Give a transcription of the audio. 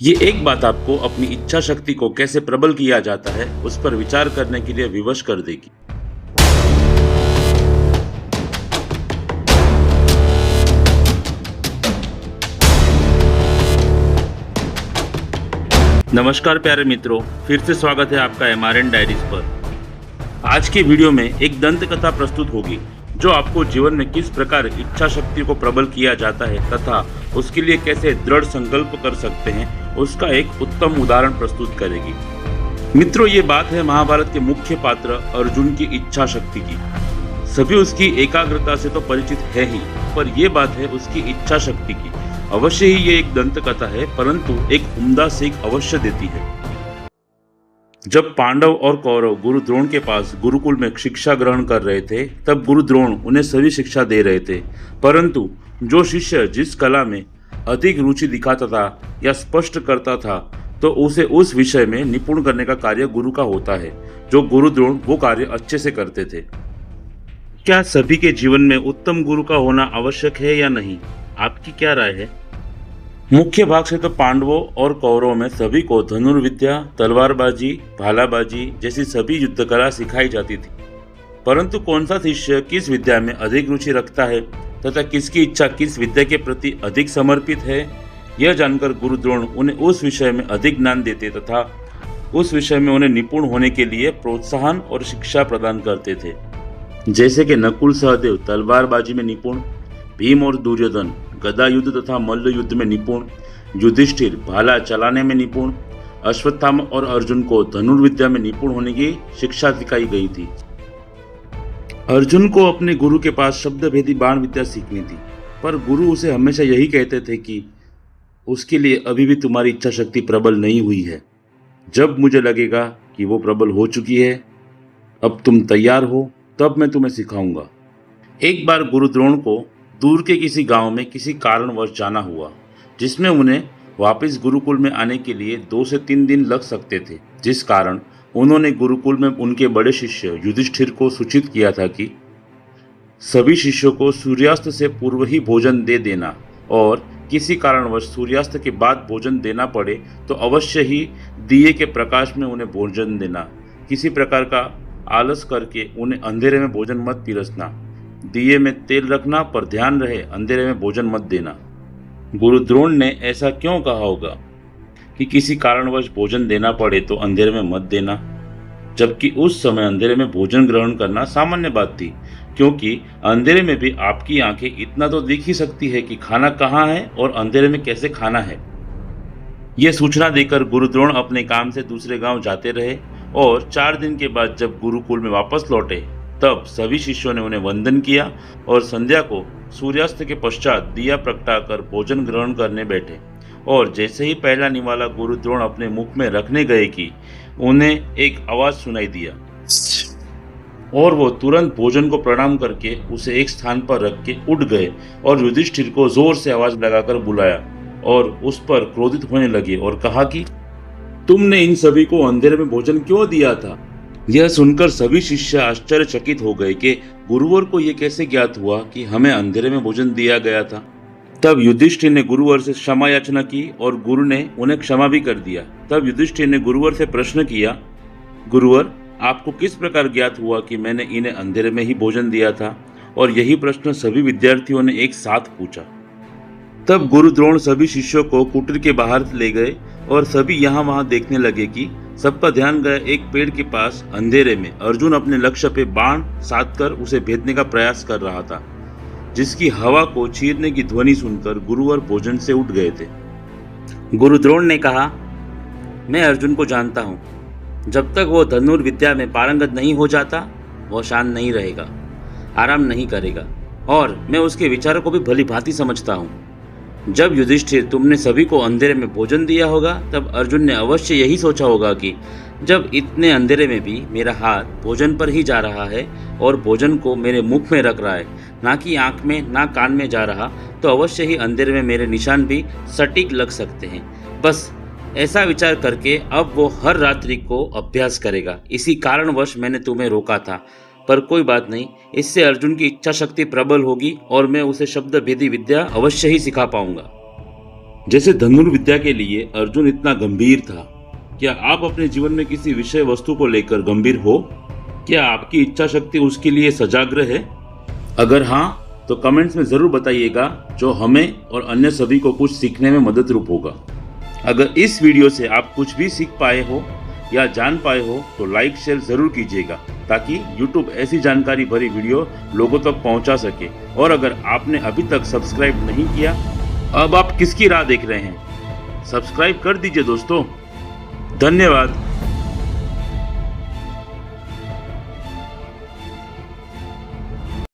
ये एक बात आपको अपनी इच्छा शक्ति को कैसे प्रबल किया जाता है उस पर विचार करने के लिए विवश कर देगी। नमस्कार प्यारे मित्रों, फिर से स्वागत है आपका एमआरएन डायरीज पर। आज के वीडियो में एक दंत कथा प्रस्तुत होगी जो आपको जीवन में किस प्रकार इच्छा शक्ति को प्रबल किया जाता है तथा उसके लिए कैसे दृढ़ संकल्प कर सकते हैं उसका एक उत्तम उदाहरण प्रस्तुत करेगी। मित्रों, ये बात है महाभारत के मुख्य पात्र अर्जुन की इच्छा शक्ति की। सभी उसकी एकाग्रता से तो परिचित है ही, पर यह बात है उसकी इच्छा शक्ति की। अवश्य ही ये एक दंत कथा है, परंतु एक उम्दा सीख अवश्य देती है। जब पांडव और कौरव गुरु द्रोण के पास गुरुकुल में शिक्षा ग्रहण कर रहे थे, तब गुरु द्रोण उन्हें सभी शिक्षा दे रहे थे, परंतु जो शिष्य जिस कला में अधिक रुचि दिखाता था या स्पष्ट करता था, तो उसे उस विषय में निपुण करने का कार्य गुरु का होता है। जो गुरु द्रोण वो कार्य अच्छे से करते थे। क्या सभी के जीवन में उत्तम गुरु का होना आवश्यक है या नहीं? आपकी क्या राय है? मुख्य भाग से तो पांडवों और कौरवों में सभी को धनुर्विद्या, तलवारबाजी, भालाबाजी जैसी सभी युद्ध कला सिखाई जाती थी, परंतु कौन सा शिष्य किस विद्या में अधिक रुचि रखता है तथा किसकी इच्छा किस विद्या के प्रति अधिक समर्पित है, यह जानकर गुरु द्रोण उन्हें उस विषय में अधिक ज्ञान देते तथा उस विषय में उन्हें निपुण होने के लिए प्रोत्साहन और शिक्षा प्रदान करते थे। जैसे कि नकुल सहदेव तलवारबाजी में निपुण, भीम और दुर्योधन गदा युद्ध तथा मल्ल युद्ध में निपुण, युधिष्ठिर भाला चलाने में निपुण, अश्वत्थामा और अर्जुन को धनुर्विद्या में निपुण होने की शिक्षा सिखाई गई थी। अर्जुन को अपने गुरु के पास शब्द भेदी बाण विद्या सीखनी थी, पर गुरु उसे हमेशा यही कहते थे कि उसके लिए अभी भी तुम्हारी इच्छा शक्ति प्रबल नहीं हुई है। जब मुझे लगेगा कि वो प्रबल हो चुकी है, अब तुम तैयार हो, तब मैं तुम्हें सिखाऊंगा। एक बार गुरु द्रोण को दूर के किसी गांव में किसी कारणवश जाना हुआ, जिसमें उन्हें वापस गुरुकुल में आने के लिए 2 से 3 दिन लग सकते थे, जिस कारण उन्होंने गुरुकुल में उनके बड़े शिष्य युधिष्ठिर को सूचित किया था कि सभी शिष्यों को सूर्यास्त से पूर्व ही भोजन दे देना और किसी कारणवश सूर्यास्त के बाद भोजन देना पड़े तो अवश्य ही दिए के प्रकाश में उन्हें भोजन देना। किसी प्रकार का आलस करके उन्हें अंधेरे में भोजन मत पिरसना। दिए में तेल रखना, पर ध्यान रहे अंधेरे में भोजन मत देना। गुरु द्रोण ने ऐसा क्यों कहा होगा कि किसी कारणवश भोजन देना पड़े तो अंधेरे में मत देना, जबकि उस समय अंधेरे में भोजन ग्रहण करना सामान्य बात थी, क्योंकि अंधेरे में भी आपकी आंखें इतना तो दिख ही सकती है कि खाना कहाँ है और अंधेरे में कैसे खाना है। यह सूचना देकर गुरु द्रोण अपने काम से दूसरे गांव जाते रहे और 4 दिन के बाद जब गुरुकुल में वापस लौटे, तब सभी शिष्यों ने उन्हें वंदन किया और संध्या को सूर्यास्त के पश्चात दिया प्रगटाकर भोजन ग्रहण करने बैठे। और जैसे ही पहला निवाला गुरु द्रोण अपने मुख में रखने गए कि उन्हें एक आवाज सुनाई दिया और वो तुरंत भोजन को प्रणाम करके उसे एक स्थान पर रख के उठ गए और युधिष्ठिर को जोर से आवाज लगाकर बुलाया और उस पर क्रोधित होने लगे और कहा कि तुमने इन सभी को अंधेरे में भोजन क्यों दिया था? यह सुनकर सभी शिष्य आश्चर्यचकित हो गए कि गुरुवर को यह कैसे ज्ञात हुआ कि हमें अंधेरे में भोजन दिया गया था। तब युधिष्ठिर ने गुरुवर से क्षमा याचना की और गुरु ने उन्हें क्षमा भी कर दिया। तब युधिष्ठिर ने गुरुवर से प्रश्न किया, गुरुवर, आपको किस प्रकार ज्ञात हुआ कि मैंने इन्हें अंधेरे में ही भोजन दिया था? और यही प्रश्न सभी विद्यार्थियों ने एक साथ पूछा। तब गुरु द्रोण सभी शिष्यों को कुटीर के बाहर ले गए और सभी यहाँ वहाँ देखने लगे कि सबका ध्यान गया एक पेड़ के पास अंधेरे में अर्जुन अपने लक्ष्य पे बाण साधकर उसे भेदने का प्रयास कर रहा था, जिसकी हवा को चीरने की ध्वनि सुनकर गुरुवर भोजन से उठ गए थे। गुरु द्रोण ने कहा, मैं अर्जुन को जानता हूँ, जब तक वो धनुर्विद्या में पारंगत नहीं हो जाता वो शांत नहीं रहेगा, आराम नहीं करेगा, और मैं उसके विचारों को भी भली भांति समझता हूँ। जब युधिष्ठिर तुमने सभी को अंधेरे में भोजन दिया होगा, तब अर्जुन ने अवश्य यही सोचा होगा कि जब इतने अंधेरे में भी मेरा हाथ भोजन पर ही जा रहा है और भोजन को मेरे मुख में रख रहा है, ना कि आंख में ना कान में जा रहा, तो अवश्य ही अंधेरे में मेरे निशान भी सटीक लग सकते हैं। बस ऐसा विचार करके अब वो हर रात्रि को अभ्यास करेगा। इसी कारणवश मैंने तुम्हें रोका था, पर कोई बात नहीं, इससे अर्जुन की इच्छा शक्ति प्रबल होगी और मैं उसे शब्द भेदी विद्या अवश्य ही सिखा पाऊंगा। जैसे धनुर्विद्या के लिए अर्जुन इतना गंभीर था, क्या आप अपने जीवन में किसी विषय वस्तु को लेकर गंभीर हो? क्या आपकी इच्छा शक्ति उसके लिए सजाग्र है? अगर हाँ, तो कमेंट्स में जरूर बताइएगा, जो हमें और अन्य सभी को कुछ सीखने में मदद रूप होगा। अगर इस वीडियो से आप कुछ भी सीख पाए हो या जान पाए हो तो लाइक शेयर जरूर कीजिएगा, ताकि YouTube ऐसी जानकारी भरी वीडियो लोगों तक पहुंचा सके। और अगर आपने अभी तक सब्सक्राइब नहीं किया, अब आप किसकी राह देख रहे हैं? सब्सक्राइब कर दीजिए दोस्तों। धन्यवाद।